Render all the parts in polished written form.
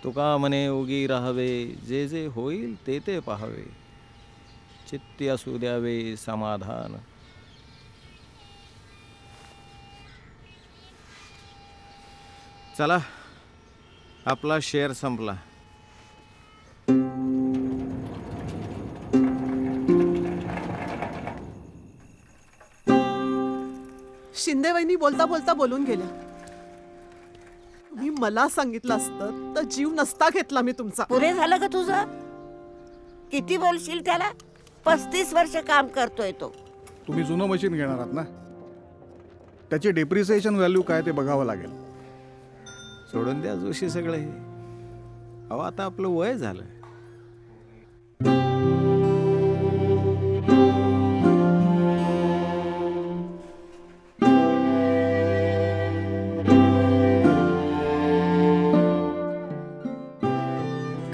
तुका म्हणे उगी राहावे, जे जे होईल ते ते पाहावे, चित्ती असू द्यावे समाधान. चला, आपला शेर संपला. शिंदेवहिनी बोलता बोलता बोलून गेल्या. तुम्ही मला सांगितलं असतं तर जीव नसता घेतला मी तुमचा. पुरे झालं का तुझं? किती बोलशील त्याला? 35 वर्ष काम करतोय तो. तुम्ही जुनं मशीन घेणार आहात ना, त्याची डेप्रिसिएशन व्हॅल्यू काय ते बघावं लागेल. सोडून द्या जोशी सगळं हे. अहो आता आपलं वय झालं.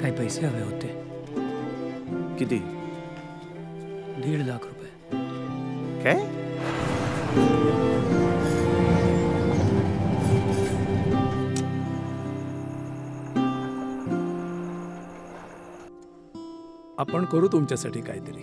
काही पैसे हवे होते. किती? 1.5 लाख रुपये. काय? आपण करू तुमच्यासाठी काहीतरी.